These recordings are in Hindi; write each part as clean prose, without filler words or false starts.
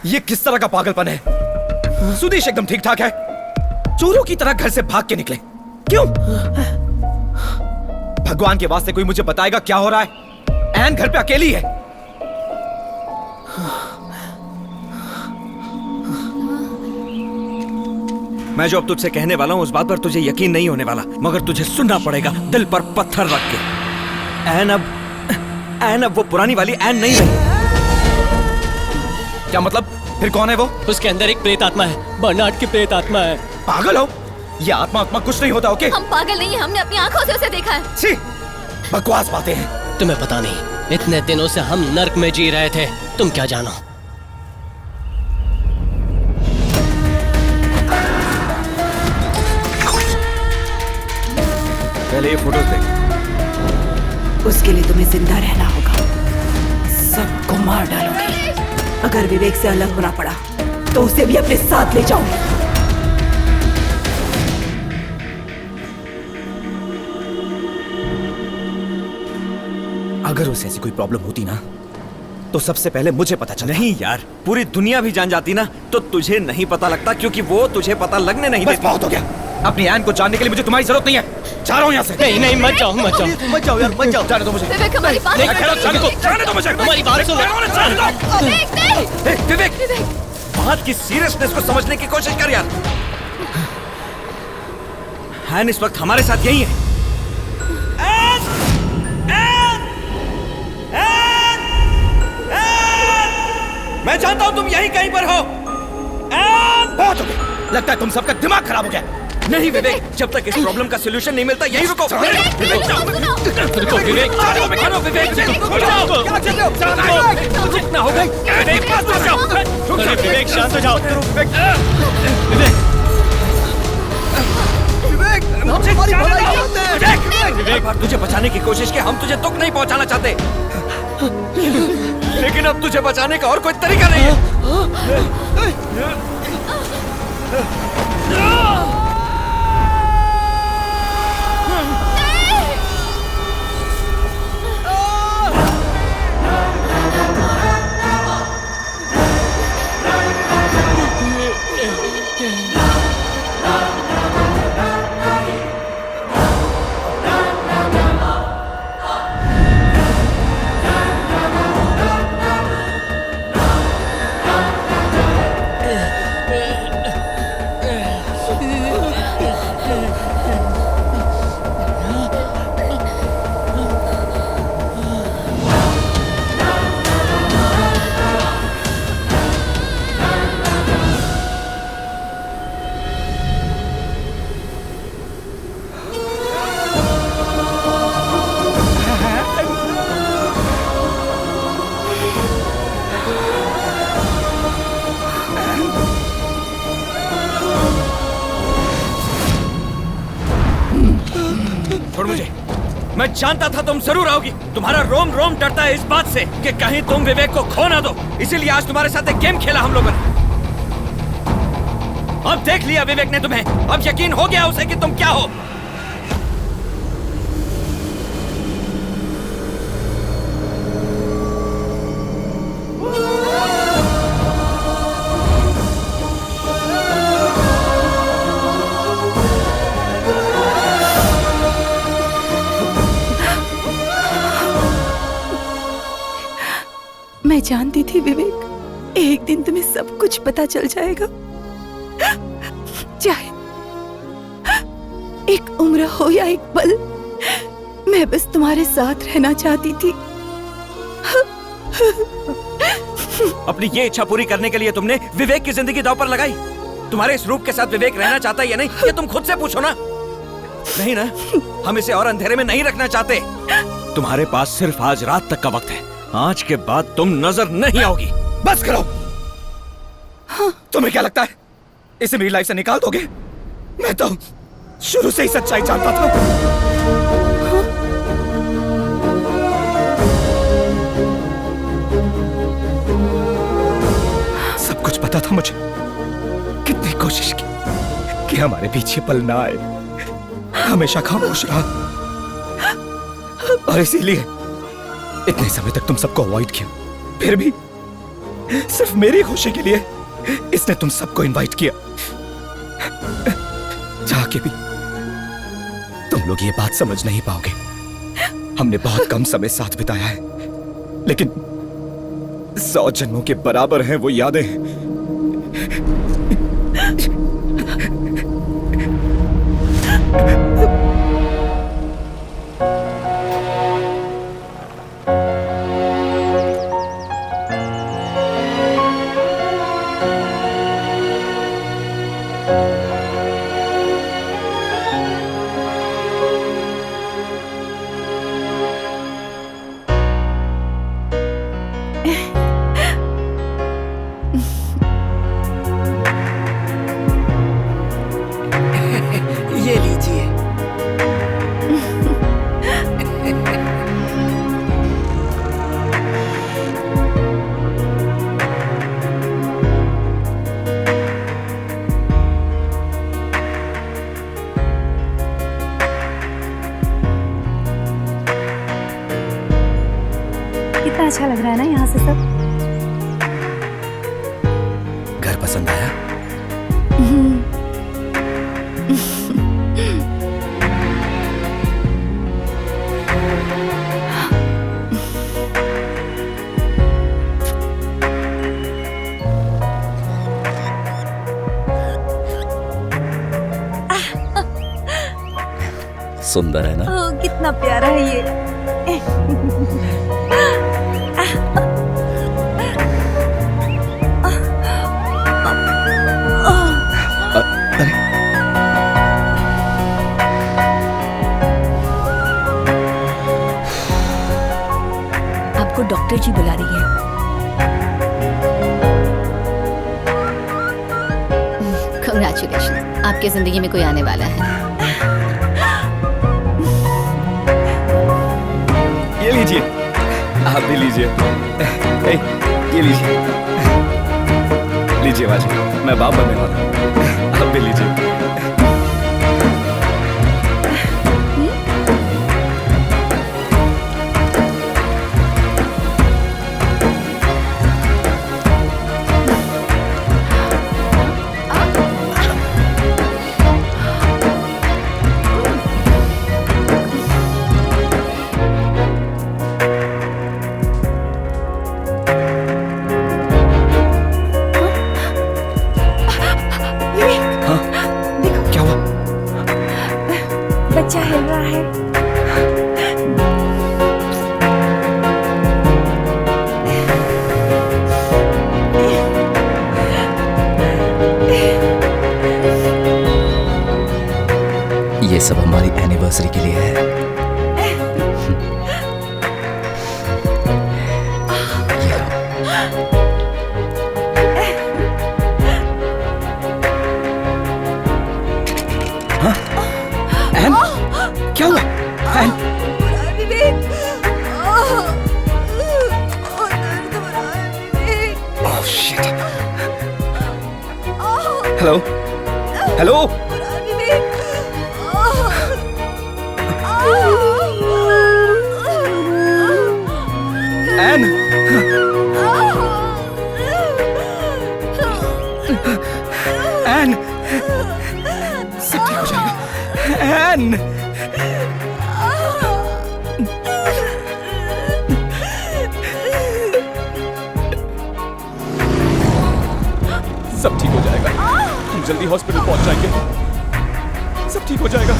ये किस तरह का पागलपन है? सुदेश एकदम ठीक ठाक है, चोरों की तरह घर से भाग के निकले। क्यों? भगवान के वास्ते कोई मुझे बताएगा क्या हो रहा है? एन घर पे अकेली है। मैं जो अब तुझसे कहने वाला हूं उस बात पर तुझे यकीन नहीं होने वाला, मगर तुझे सुनना पड़ेगा दिल पर पत्थर रख के। एन अब वो पुरानी वाली एन नहीं रही। क्या मतलब? फिर कौन है वो? उसके अंदर एक प्रेत आत्मा है, बर्नार्ड की प्रेत आत्मा है। पागल हो? ये आत्मा कुछ नहीं होता। ओके, हम पागल नहीं हैं, हमने अपनी आंखों से उसे देखा है। छी, बकवास बातें हैं। तुम्हें पता नहीं, इतने दिनों से हम नर्क में जी रहे थे, तुम क्या जानो। पहले ये फोटोज देख। उसके लिए तुम्हें जिंदा रहना होगा, सबको मार डालोगे। अगर विवेक से अलग होना पड़ा तो उसे भी अपने साथ ले जाऊंगी। अगर उसे ऐसी कोई प्रॉब्लम होती ना तो सबसे पहले मुझे पता चलता। नहीं यार, पूरी दुनिया भी जान जाती ना तो तुझे नहीं पता लगता, क्योंकि वो तुझे पता लगने नहीं देती। बस बहुत हो गया। अपनी एन को जानने के लिए मुझे तुम्हारी जरूरत नहीं है। जा रहा हूं यहाँ से। नहीं, मत जाओ मत जाओ यार, मत जाओ। जाने दो मुझे। विवेक, हमारी बात नहीं, जाने दो मुझे। हमारी बात सुनो। विवेक, बात की सीरियसनेस को समझने की कोशिश कर यार। एन इस वक्त हमारे साथ यही है। मैं जानता हूं तुम यहीं कहीं पर हो। बहुत हो गया, लगता है तुम सबका दिमाग खराब हो गया। नहीं विवेक, जब तक इस प्रॉब्लम का सॉल्यूशन नहीं मिलता यहीं रुको। विवेक, शांत हो जाओ। विवेक, तुझे बचाने की कोशिश की, हम तुझे दुख नहीं पहुंचाना चाहते, लेकिन अब तुझे बचाने का और कोई तरीका नहीं है। छोड़ मुझे। मैं जानता था तुम जरूर आओगी। तुम्हारा रोम रोम डरता है इस बात से कि कहीं तुम विवेक को खो ना दो, इसीलिए आज तुम्हारे साथ एक गेम खेला हम लोगों ने। अब देख लिया विवेक ने तुम्हें, अब यकीन हो गया उसे कि तुम क्या हो। मैं जानती थी विवेक, एक दिन तुम्हें सब कुछ पता चल जाएगा, चाहे एक उम्र हो या एक पल। मैं बस तुम्हारे साथ रहना चाहती थी। अपनी ये इच्छा पूरी करने के लिए तुमने विवेक की जिंदगी दांव पर लगाई। तुम्हारे इस रूप के साथ विवेक रहना चाहता है या नहीं, ये तुम खुद से पूछो ना। नहीं ना, हम इसे और अंधेरे में नहीं रखना चाहते। तुम्हारे पास सिर्फ आज रात तक का वक्त है, आज के बाद तुम नजर नहीं आओगी। बस करो। हाँ। तुम्हें क्या लगता है इसे मेरी लाइफ से निकाल दोगे? मैं तो शुरू से ही सच्चाई जानता था। हाँ। सब कुछ पता था मुझे। कितनी कोशिश की कि हमारे पीछे पल ना आए, हमेशा खामोश रहा, और इसीलिए इतने समय तक तुम सबको अवॉइड किया। सिर्फ मेरी खुशी के लिए इसने तुम सबको इनवाइट किया। चाह के भी तुम लोग ये बात समझ नहीं पाओगे। हमने बहुत कम समय साथ बिताया है, लेकिन 100 जन्मों के बराबर हैं वो यादें। ये लीजिए। कितना अच्छा लग रहा है ना यहाँ से सब। घर पसंद आया? सुंदर है ना? ओह, कितना प्यारा है ये। अरे आपको डॉक्टर जी बुला रही है। कांग्रेचुलेशन, आपकी जिंदगी में कोई आने वाला है। ये लीजिए, आप भी लीजिए। ए, ये लीजिए, लीजिए बाजी, मैं बाप बनने वाला हूँ। आप भी लीजिए। क्या हुआ? बच्चा हिल रहा है। ये सब हमारी एनिवर्सरी के लिए है। ये लो। हाँ? एन? क्या हुआ? एन? Oh, shit. हेलो? हेलो? एन? एन? सब ठीक हो जाएगा। एन? सब ठीक हो जाएगा। हम जल्दी हॉस्पिटल पहुंच जाएंगे। सब ठीक हो जाएगा।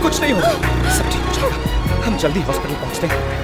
कुछ नहीं होगा। सब ठीक हो जाएगा। हम जल्दी हॉस्पिटल पहुंचते हैं।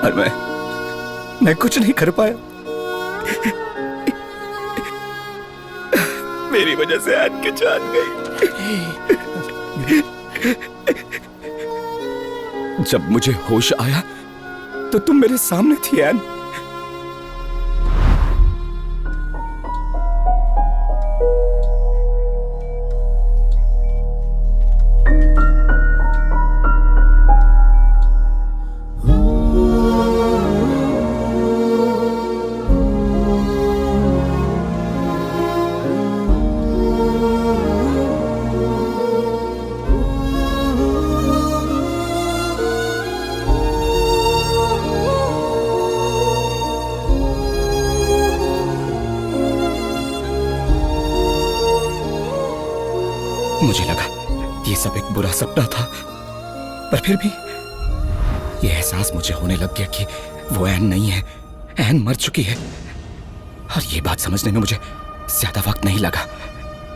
और मैं कुछ नहीं कर पाया। मेरी वजह से ऐन की जान गई। जब मुझे होश आया तो तुम मेरे सामने थी ऐन। मुझे लगा ये सब एक बुरा सपना था, पर फिर भी ये एहसास मुझे होने लग गया कि वो ऐन नहीं है, ऐन मर चुकी है। और ये बात समझने में मुझे ज्यादा वक्त नहीं लगा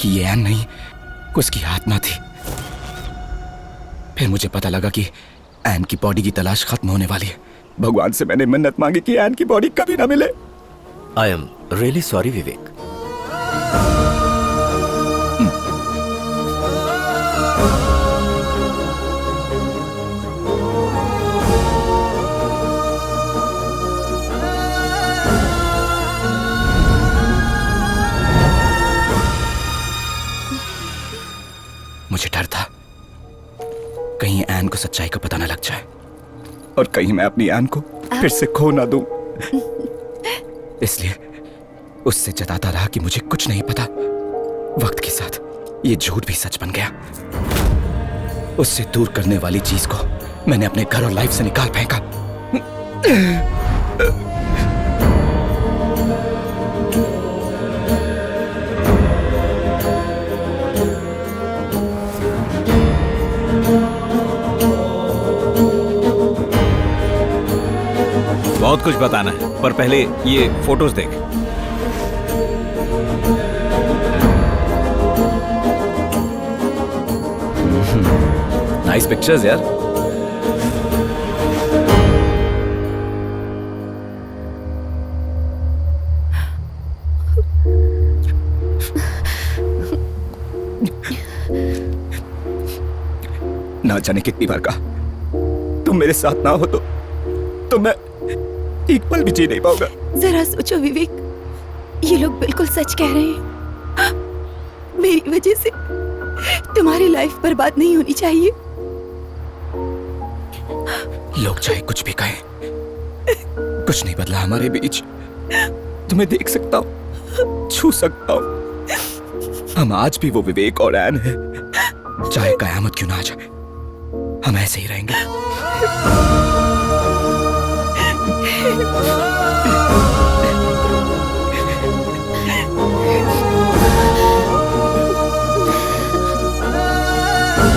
कि ये ऐन नहीं, उसकी आत्मा थी। फिर मुझे पता लगा कि ऐन की बॉडी की तलाश खत्म होने वाली है। भगवान से मैंने मन्नत मांगी कि ऐन की बॉडी कभी ना मिले। आई एम रियली सॉरी विवेक। मुझे डर था कहीं ऐन को सच्चाई का पता न लग जाए और कहीं मैं अपनी ऐन को फिर से खो ना दूं। इसलिए उससे जताता रहा कि मुझे कुछ नहीं पता। वक्त के साथ ये झूठ भी सच बन गया। उससे दूर करने वाली चीज को मैंने अपने घर और लाइफ से निकाल फेंका। बहुत कुछ बताना है, पर पहले ये फोटोज देख। नाइस पिक्चर्स यार। ना जाने कितनी बार कहा तुम मेरे साथ ना हो तो मैं एक पल भी जी नहीं पाऊंगा। जरा सोचो विवेक, ये लोग बिल्कुल सच कह रहे हैं। मेरी वजह से तुम्हारी लाइफ बर्बाद नहीं होनी चाहिए। लोग चाहे कुछ भी कहें, कुछ नहीं बदला हमारे बीच। तुम्हें देख सकता हूँ, छू सकता हूँ। हम आज भी वो विवेक और ऐन हैं। चाहे कयामत क्यों ना आ जाए, हम ऐसे ही रहेंगे।